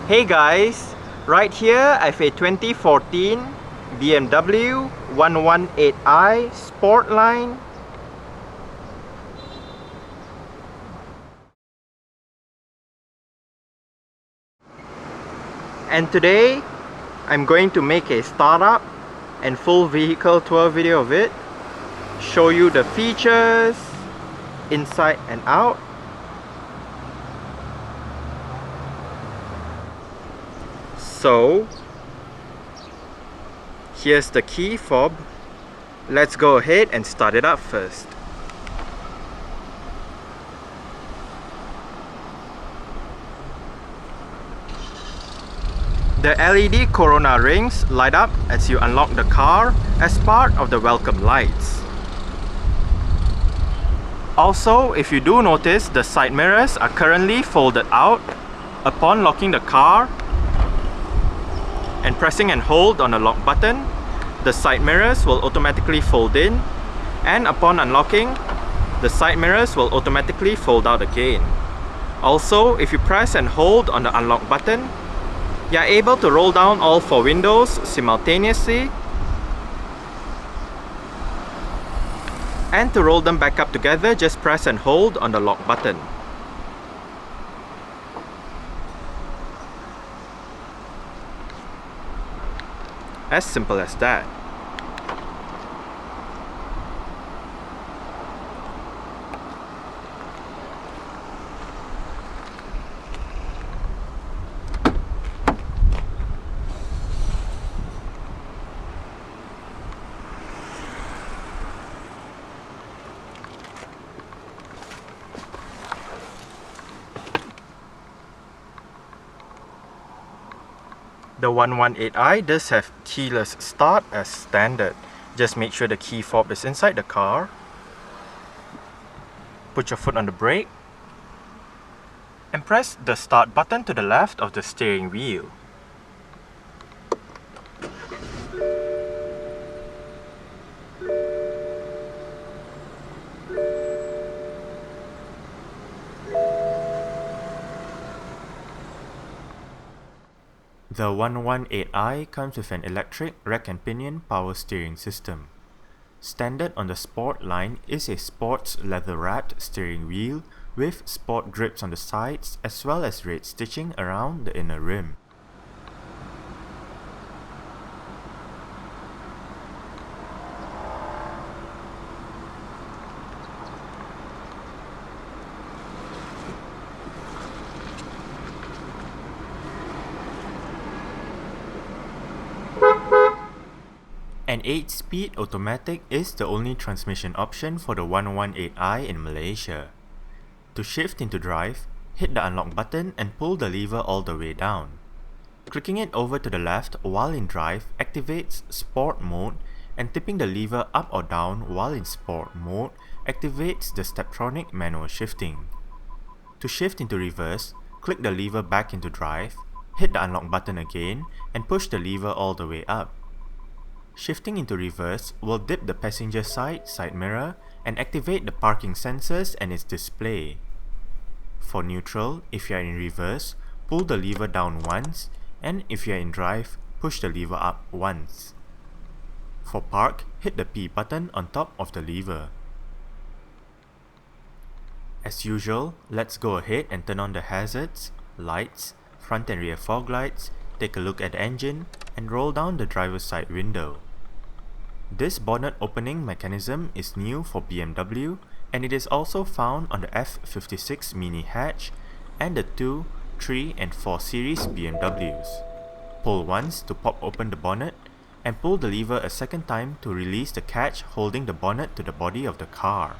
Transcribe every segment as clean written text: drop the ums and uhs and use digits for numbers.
Hey guys, right here I have a 2014 BMW 118i Sportline. And today I'm going to make a startup and full vehicle tour video of it, show you the features inside and out. So here's the key fob. Let's go ahead and start it up first. The LED Corona rings light up as you unlock the car as part of the welcome lights. Also, if you do notice, the side mirrors are currently folded out. Upon locking the car and pressing and hold on the lock button, the side mirrors will automatically fold in, and upon unlocking, the side mirrors will automatically fold out again. Also, if you press and hold on the unlock button, you are able to roll down all four windows simultaneously, and to roll them back up together, just press and hold on the lock button. As simple as that. The 118i does have keyless start as standard. Just make sure the key fob is inside the car. Put your foot on the brake and press the start button to the left of the steering wheel. The 118i comes with an electric rack and pinion power steering system. Standard on the Sport line is a sports leather-wrapped steering wheel with sport grips on the sides as well as red stitching around the inner rim. An 8-speed automatic is the only transmission option for the 118i in Malaysia. To shift into drive, hit the unlock button and pull the lever all the way down. Clicking it over to the left while in drive activates Sport mode, and tipping the lever up or down while in Sport mode activates the Steptronic manual shifting. To shift into reverse, click the lever back into drive, hit the unlock button again and push the lever all the way up. Shifting into reverse will dip the passenger side mirror and activate the parking sensors and its display. For neutral, if you are in reverse, pull the lever down once, and if you are in drive, push the lever up once. For park, hit the P button on top of the lever. As usual, let's go ahead and turn on the hazards, lights, front and rear fog lights, take a look at the engine, and roll down the driver's side window. This bonnet opening mechanism is new for BMW, and it is also found on the F56 mini hatch and the 2, 3 and 4 series BMWs. Pull once to pop open the bonnet, and pull the lever a second time to release the catch holding the bonnet to the body of the car.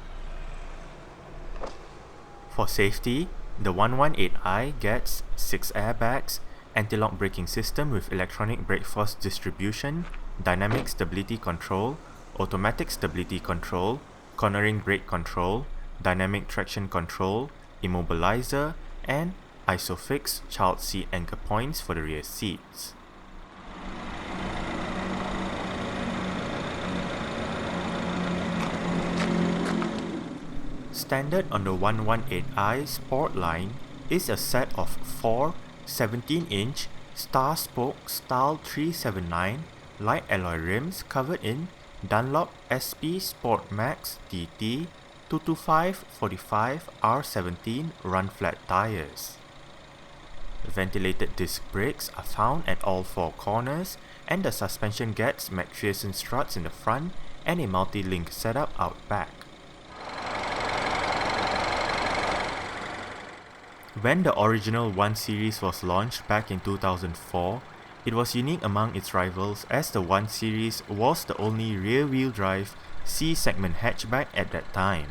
For safety, the 118i gets 6 airbags, anti-lock braking system with electronic brake force distribution, dynamic stability control, automatic stability control, cornering brake control, dynamic traction control, immobilizer, and ISOFIX child seat anchor points for the rear seats. Standard on the 118i Sport line is a set of 4 17-inch Star Spoke Style 379 light alloy rims covered in Dunlop SP Sport Max TT 225/45 R17 run flat tires. Ventilated disc brakes are found at all four corners, and the suspension gets McPherson struts in the front and a multi-link setup out back. When the original 1 Series was launched back in 2004, it was unique among its rivals as the 1 Series was the only rear-wheel drive C-segment hatchback at that time.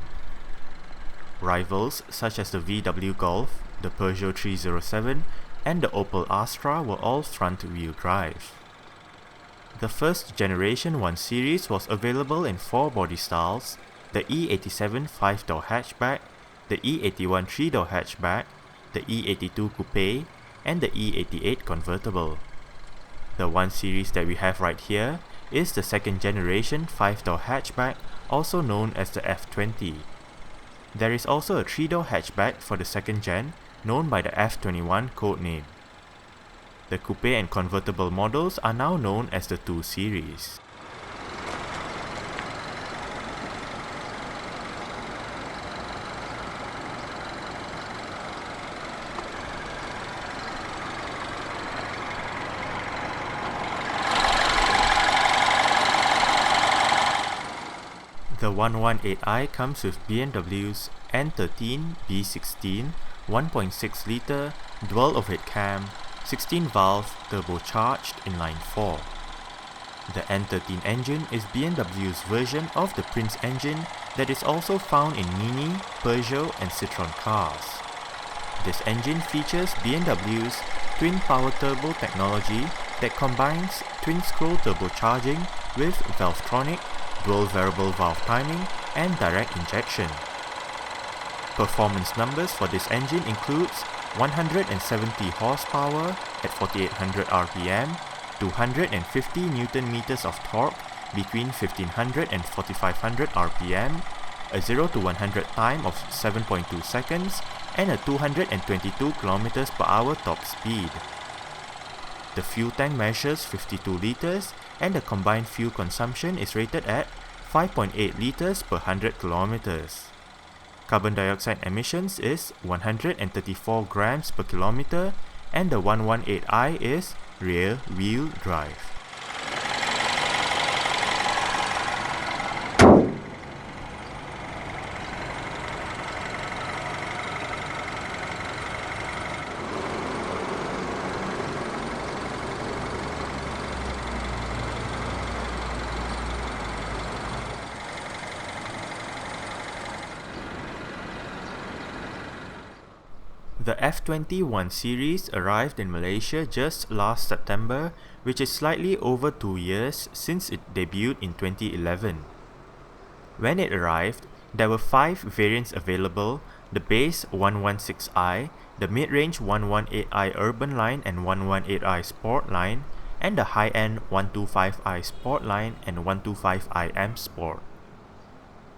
Rivals such as the VW Golf, the Peugeot 307, and the Opel Astra were all front-wheel drive. The first generation 1 Series was available in 4 body styles: the E87 5-door hatchback, the E81 3-door hatchback, the E82 coupe, and the E88 convertible. The 1 Series that we have right here is the second generation 5-door hatchback, also known as the F20. There is also a 3-door hatchback for the second gen, known by the F21 codename. The coupe and convertible models are now known as the 2 Series. The 118i comes with BMW's N13 B16 1.6-litre dual overhead cam 16-valve turbocharged inline 4. The N13 engine is BMW's version of the Prince engine that is also found in Mini, Peugeot and Citroën cars. This engine features BMW's twin power turbo technology that combines twin-scroll turbocharging with Valvetronic, dual variable valve timing and direct injection. Performance numbers for this engine includes 170 horsepower at 4800 rpm, 250 Nm of torque between 1500 and 4500 rpm, a 0 to 100 time of 7.2 seconds, and a 222 km/h top speed. The fuel tank measures 52 liters and the combined fuel consumption is rated at 5.8 liters per 100 kilometers. Carbon dioxide emissions is 134 grams per kilometer, and the 118i is rear-wheel drive. The F20 1 Series arrived in Malaysia just last September, which is slightly over 2 years since it debuted in 2011. When it arrived, there were 5 variants available: the base 116i, the mid-range 118i Urban line and 118i Sport line, and the high-end 125i Sport line and 125i M Sport.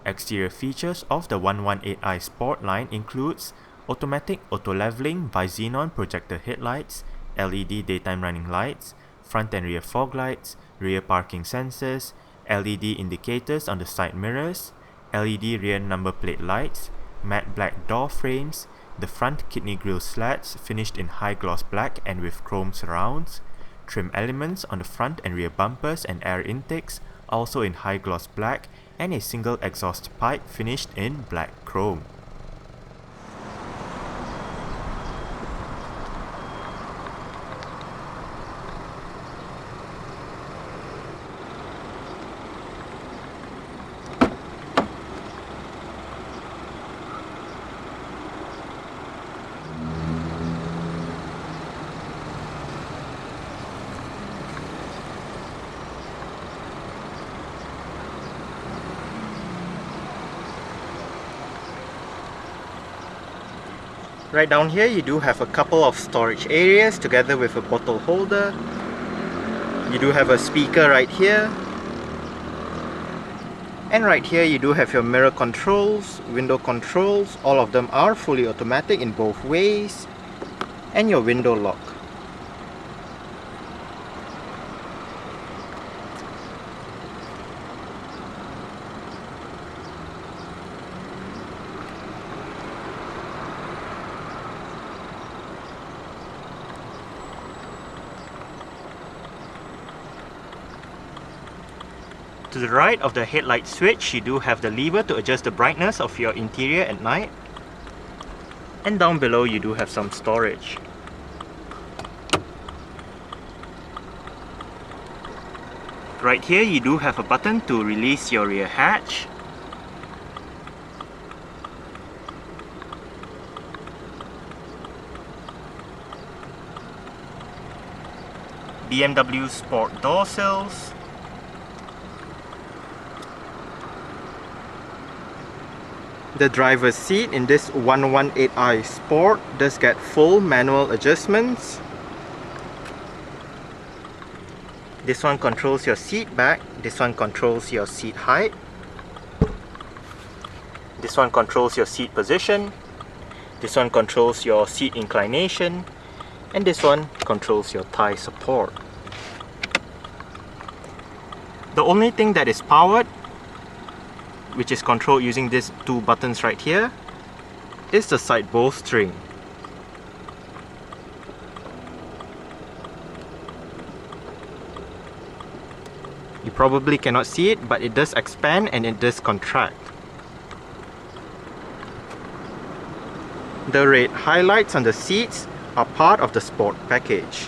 Exterior features of the 118i Sport line includes automatic auto-leveling bi-xenon projector headlights, LED daytime running lights, front and rear fog lights, rear parking sensors, LED indicators on the side mirrors, LED rear number plate lights, matte black door frames, the front kidney grille slats finished in high gloss black and with chrome surrounds, trim elements on the front and rear bumpers and air intakes also in high gloss black, and a single exhaust pipe finished in black chrome. Right down here you do have a couple of storage areas together with a bottle holder. You do have a speaker right here. And right here you do have your mirror controls, window controls. All of them are fully automatic in both ways. And your window lock. To the right of the headlight switch, you do have the lever to adjust the brightness of your interior at night. And down below you do have some storage. Right here you do have a button to release your rear hatch. BMW Sport door sills. The driver's seat in this 118i Sport does get full manual adjustments. This one controls your seat back, this one controls your seat height. This one controls your seat position. This one controls your seat inclination. And this one controls your thigh support. The only thing that is powered, which is controlled using these two buttons right here, is the side bowstring. You probably cannot see it, but it does expand and it does contract. The red highlights on the seats are part of the Sport package.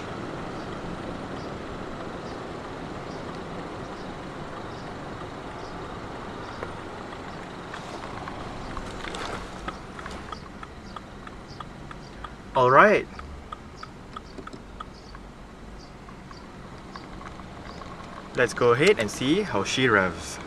Alright. Let's go ahead and see how she revs.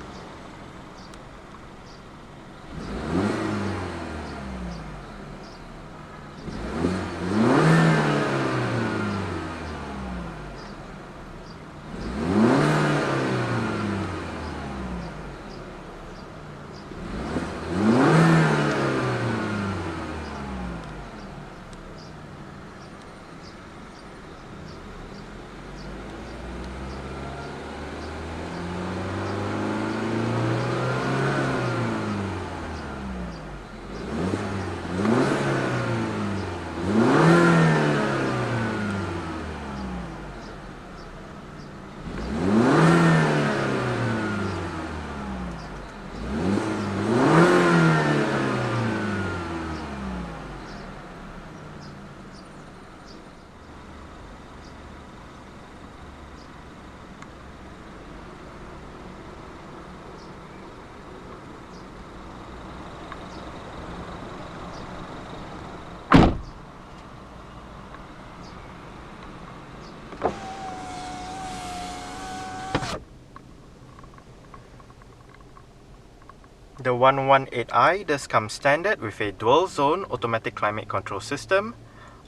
The 118i does come standard with a dual zone automatic climate control system.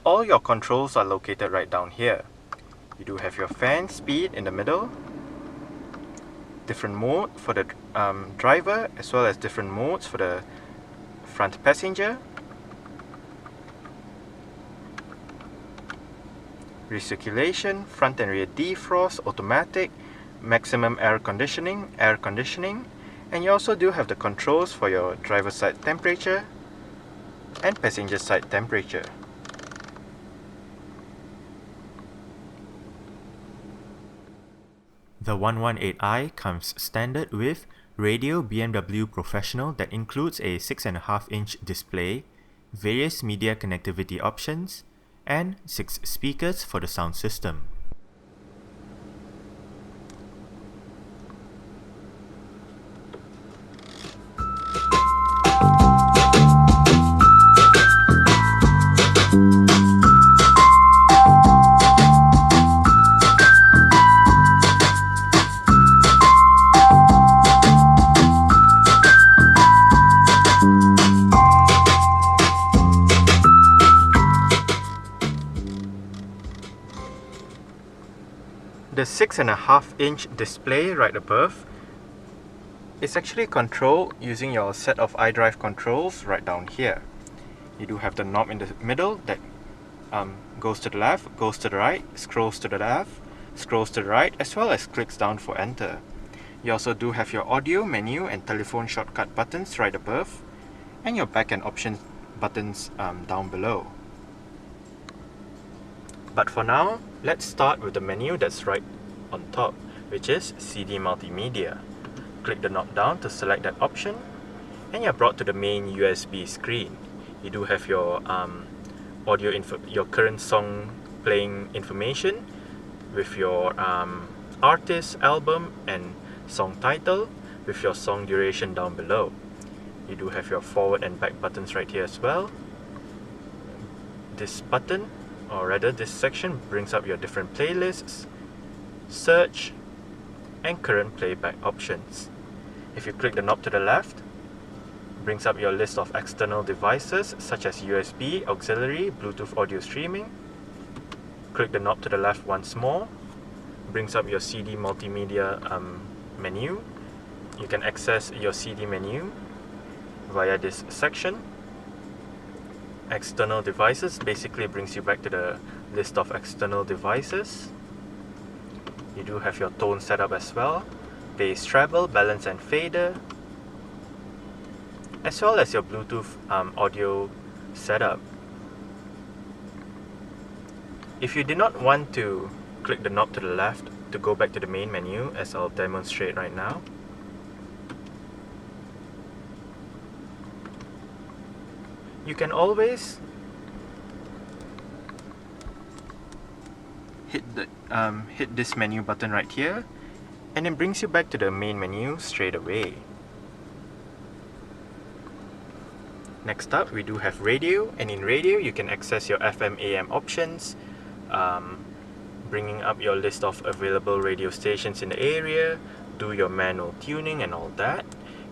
All your controls are located right down here. You do have your fan speed in the middle, different mode for the driver, as well as different modes for the front passenger. Recirculation, front and rear defrost, automatic, maximum air conditioning, and you also do have the controls for your driver side temperature and passenger side temperature. The 118i comes standard with Radio BMW Professional that includes a 6.5-inch display, various media connectivity options, and 6 speakers for the sound system. The 6.5-inch display right above is actually controlled using your set of iDrive controls right down here. You do have the knob in the middle that goes to the left, goes to the right, scrolls to the left, scrolls to the right, as well as clicks down for enter. You also do have your audio menu and telephone shortcut buttons right above, and your back and options buttons down below. But for now, let's start with the menu that's right on top, which is CD Multimedia. click the knob down to select that option, and you're brought to the main USB screen. You do have your audio info, your current song playing information with your artist, album, and song title, with your song duration down below. You do have your forward and back buttons right here as well. This button, or rather this section, brings up your different playlists, search, and current playback options. If you click the knob to the left, brings up your list of external devices such as USB, auxiliary, Bluetooth audio streaming. Click the knob to the left once more, brings up your CD multimedia menu. You can access your CD menu via this section. External devices basically brings you back to the list of external devices. You do have your tone setup as well, bass treble, balance and fader, as well as your Bluetooth audio setup. If you did not want to click the knob to the left to go back to the main menu, as I'll demonstrate right now, you can always hit this menu button right here, and it brings you back to the main menu straight away. Next up, we do have radio, and in radio you can access your FM AM options, bringing up your list of available radio stations in the area, do your manual tuning and all that.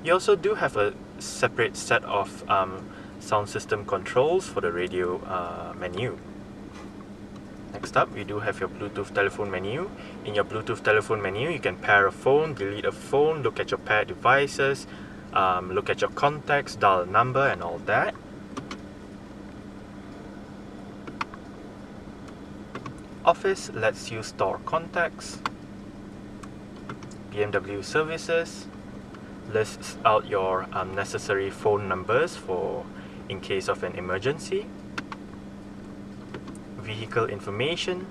You also do have a separate set of sound system controls for the radio menu. Next up, we do have your Bluetooth telephone menu. In your Bluetooth telephone menu, you can pair a phone, delete a phone, look at your paired devices, look at your contacts, dial a number and all that. Office lets you store contacts. BMW services lists out your necessary phone numbers for in case of an emergency. Vehicle information.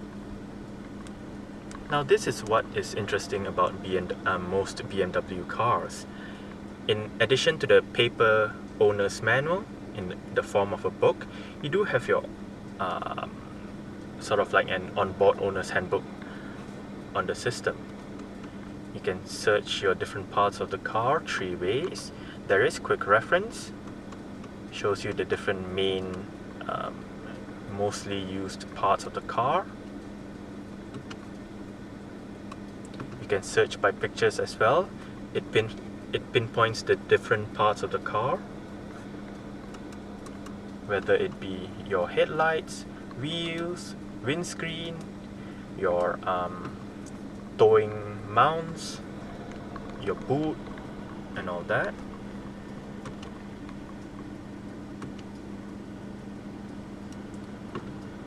Now this is what is interesting about most BMW cars. In addition to the paper owner's manual in the form of a book, you do have your sort of like an onboard owner's handbook on the system. You can search your different parts of the car 3 ways. There is quick reference, shows you the different main mostly used parts of the car. You can search by pictures as well. It pinpoints the different parts of the car, whether it be your headlights, wheels, windscreen, your towing mounts, your boot, and all that.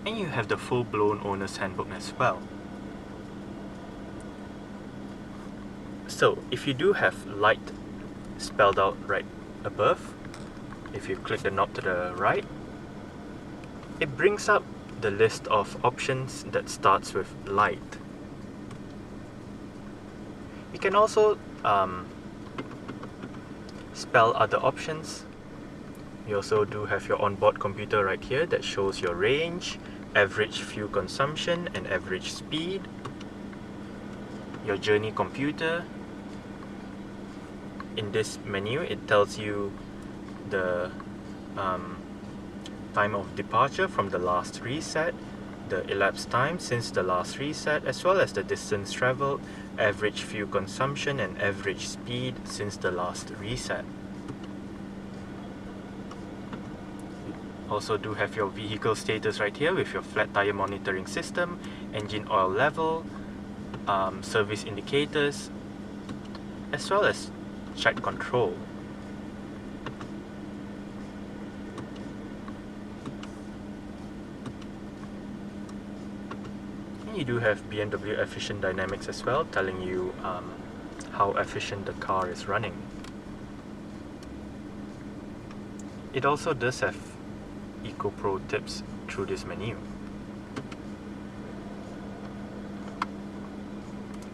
And you have the full-blown owner's handbook as well. So if you do have light spelled out right above, if you click the knob to the right, it brings up the list of options that starts with light. You can also spell other options. You also do have your onboard computer right here that shows your range, average fuel consumption and average speed. Your journey computer. In this menu, it tells you the time of departure from the last reset, the elapsed time since the last reset, as well as the distance traveled, average fuel consumption and average speed since the last reset. Also do have your vehicle status right here with your flat tire monitoring system, engine oil level, service indicators, as well as track control. And you do have BMW efficient dynamics as well, telling you how efficient the car is running. It also does have Eco Pro tips through this menu.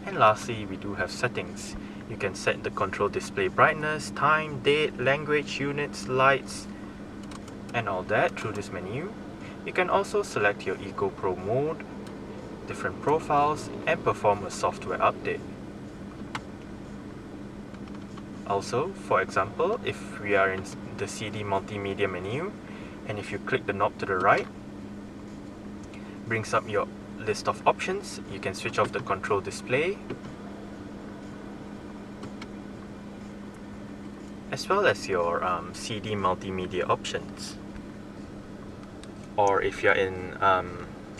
And lastly, we do have settings. You can set the control display brightness, time, date, language, units, lights, and all that through this menu. You can also select your Eco Pro mode, different profiles, and perform a software update. Also, for example, if we are in the CD multimedia menu, and if you click the knob to the right, brings up your list of options. You can switch off the control display, as well as your CD multimedia options. Or if you're in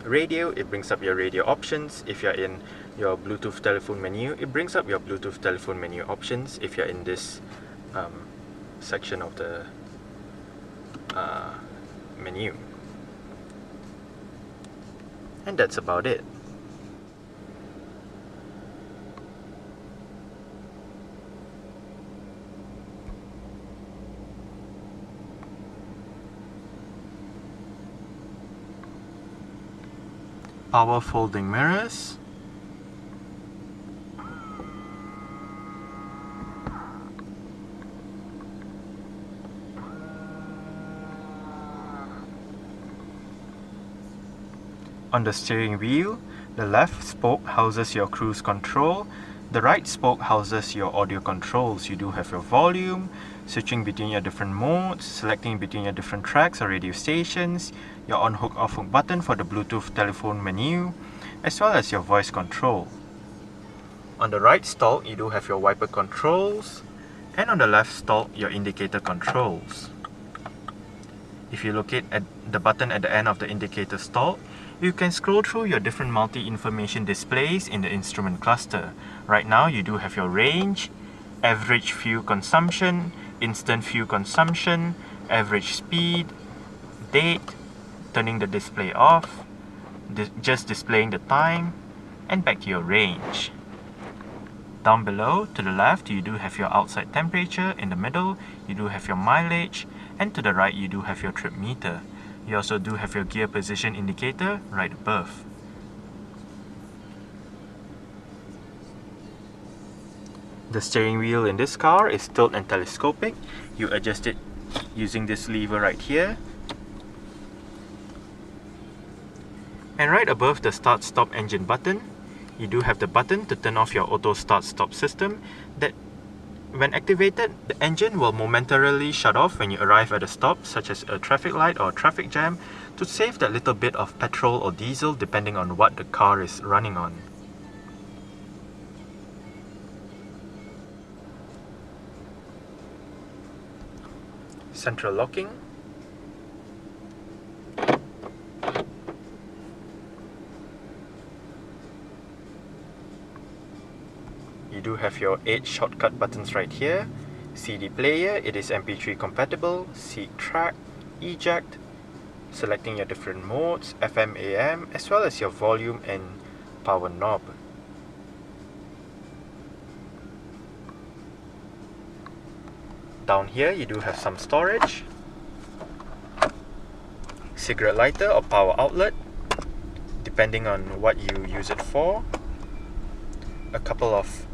radio, it brings up your radio options. If you're in your Bluetooth telephone menu, it brings up your Bluetooth telephone menu options if you're in this section of the menu. And that's about it. Power folding mirrors. On the steering wheel, the left spoke houses your cruise control, the right spoke houses your audio controls. You do have your volume, switching between your different modes, selecting between your different tracks or radio stations, your on-hook off-hook button for the Bluetooth telephone menu, as well as your voice control. On the right stalk, you do have your wiper controls, and on the left stalk, your indicator controls. If you locate at the button at the end of the indicator stalk, you can scroll through your different multi-information displays in the instrument cluster. Right now, you do have your range, average fuel consumption, instant fuel consumption, average speed, date, turning the display off, just displaying the time, and back to your range. Down below, to the left, you do have your outside temperature. In the middle, you do have your mileage, and to the right, you do have your trip meter. You also do have your gear position indicator right above. The steering wheel in this car is tilt and telescopic. You adjust it using this lever right here. And right above the start stop engine button, you do have the button to turn off your auto start stop system that when activated, the engine will momentarily shut off when you arrive at a stop, such as a traffic light or traffic jam, to save that little bit of petrol or diesel depending on what the car is running on. Central locking. You do have your 8 shortcut buttons right here. CD player, it is MP3 compatible, seek track, eject, selecting your different modes, FM, AM, as well as your volume and power knob. Down here you do have some storage, cigarette lighter or power outlet, depending on what you use it for, a couple of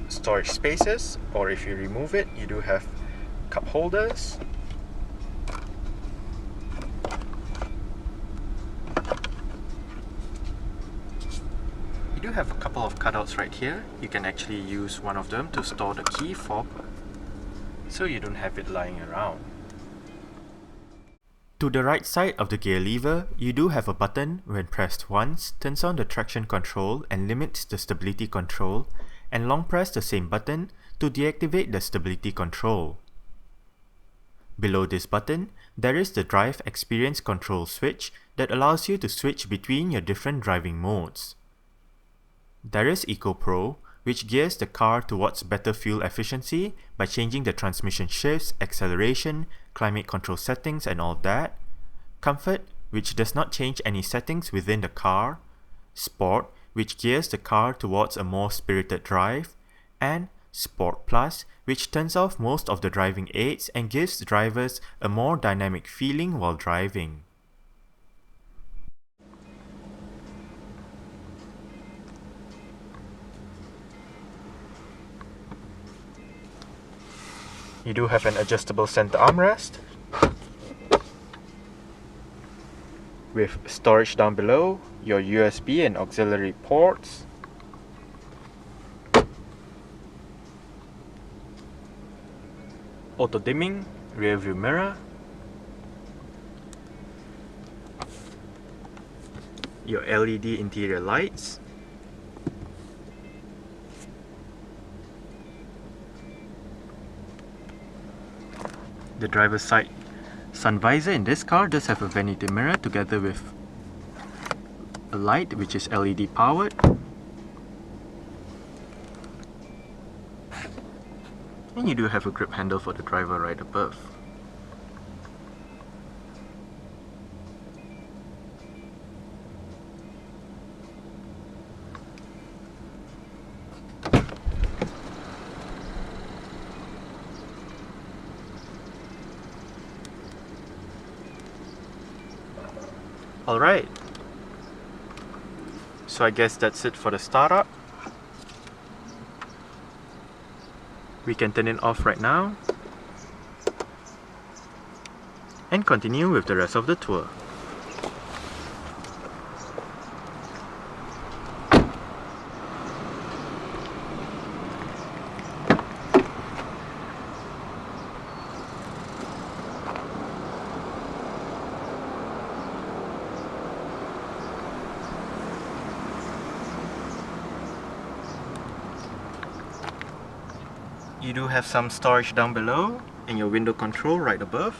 storage spaces, or if you remove it, you do have cup holders, you do have a couple of cutouts right here. You can actually use one of them to store the key fob so you don't have it lying around. To the right side of the gear lever, you do have a button when pressed once turns on the traction control and limits the stability control, and long press the same button to deactivate the stability control. Below this button, there is the drive experience control switch that allows you to switch between your different driving modes. There is Eco Pro, which gears the car towards better fuel efficiency by changing the transmission shifts, acceleration, climate control settings and all that. Comfort, which does not change any settings within the car. Sport, which gears the car towards a more spirited drive. And Sport Plus, which turns off most of the driving aids and gives drivers a more dynamic feeling while driving. You do have an adjustable center armrest with storage down below, your USB and auxiliary ports, auto dimming rear view mirror, your LED interior lights, the driver's side sun visor in this car does have a vanity mirror together with a light which is LED powered. And you do have a grip handle for the driver right above. Alright, so I guess that's it for the startup. We can turn it off right now and continue with the rest of the tour. You do have some storage down below and your window control right above.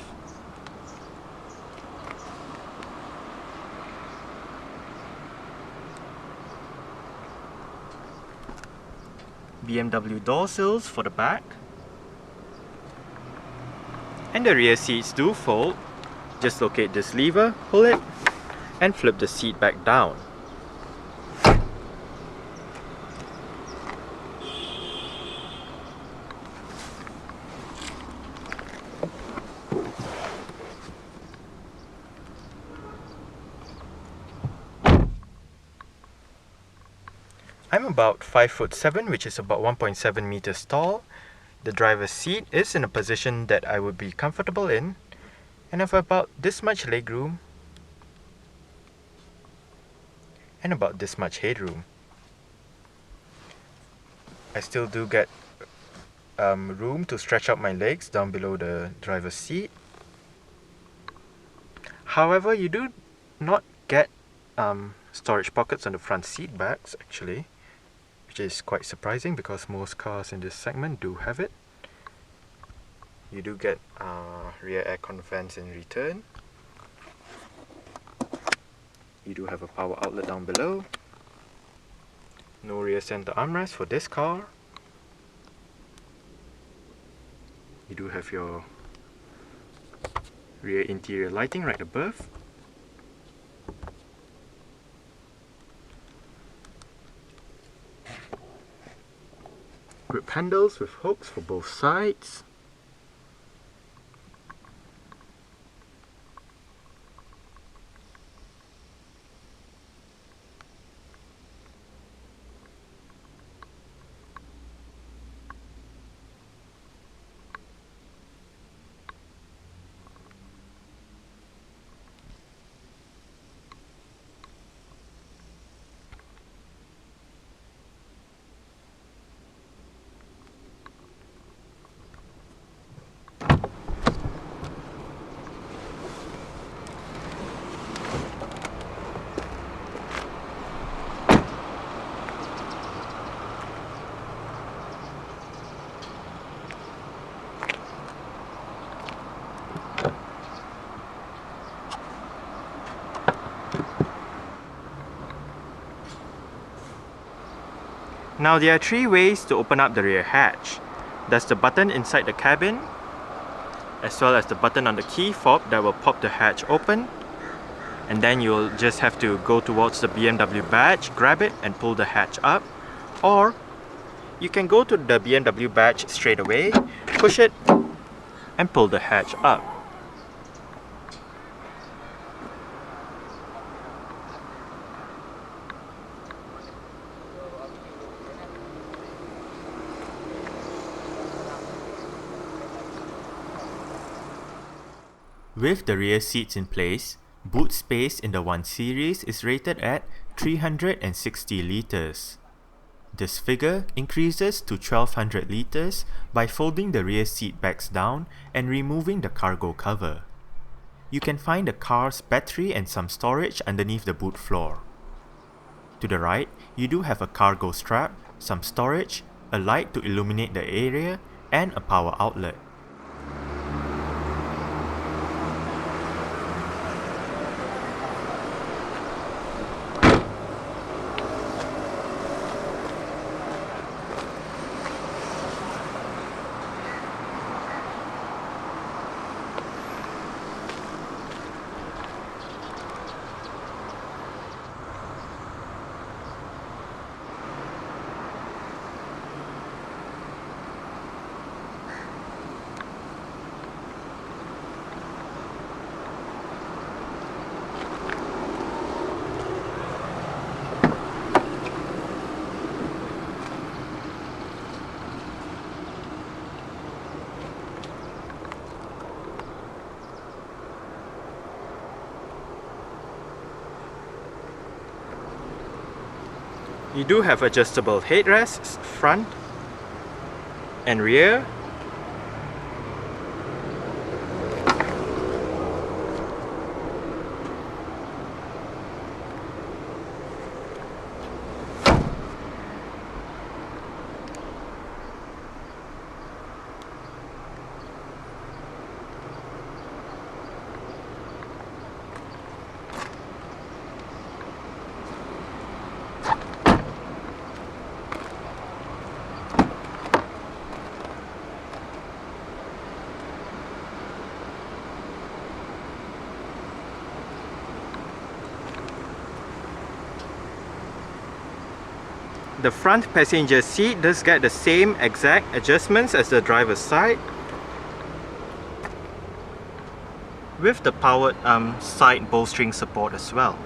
BMW door sills for the back. And the rear seats do fold. Just locate this lever, pull it, and flip the seat back down. I'm about 5'7", which is about 1.7 meters tall. The driver's seat is in a position that I would be comfortable in, and have about this much legroom and about this much headroom. I still do get room to stretch out my legs down below the driver's seat. However, you do not get storage pockets on the front seat backs actually, which is quite surprising because most cars in this segment do have it. You do get rear aircon vents in return. You do have a power outlet down below. No rear center armrest for this car. You do have your rear interior lighting right above. Grip handles with hooks for both sides. Now there are three ways to open up the rear hatch. There's the button inside the cabin, as well as the button on the key fob that will pop the hatch open. And then you'll just have to go towards the BMW badge, grab it and pull the hatch up. Or you can go to the BMW badge straight away, push it and pull the hatch up. With the rear seats in place, boot space in the 1 Series is rated at 360 litres. This figure increases to 1200 litres by folding the rear seat backs down and removing the cargo cover. You can find the car's battery and some storage underneath the boot floor. To the right, you do have a cargo strap, some storage, a light to illuminate the area, and a power outlet. You do have adjustable headrests, front and rear. The front passenger seat does get the same exact adjustments as the driver's side, with the powered side bolstering support as well.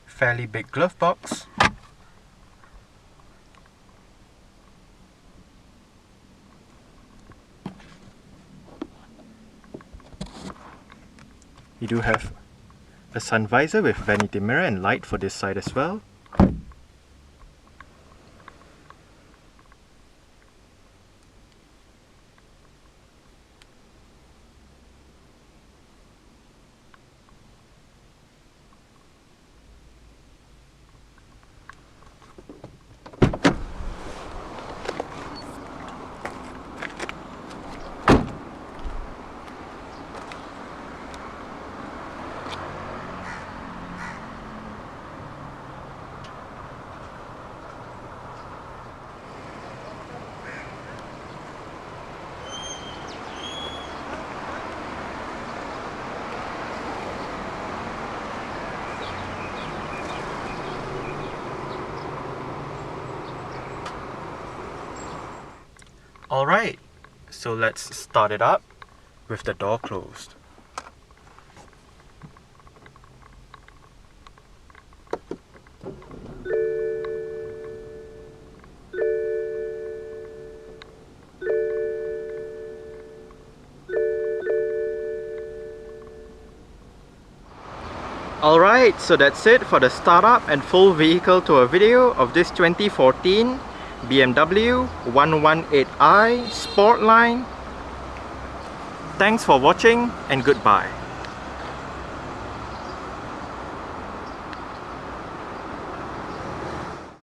Fairly big glove box. You do have a sun visor with vanity mirror and light for this side as well. Alright, so let's start it up with the door closed. Alright, so that's it for the startup and full vehicle tour video of this 2014 BMW 118i Sportline. Thanks for watching and goodbye.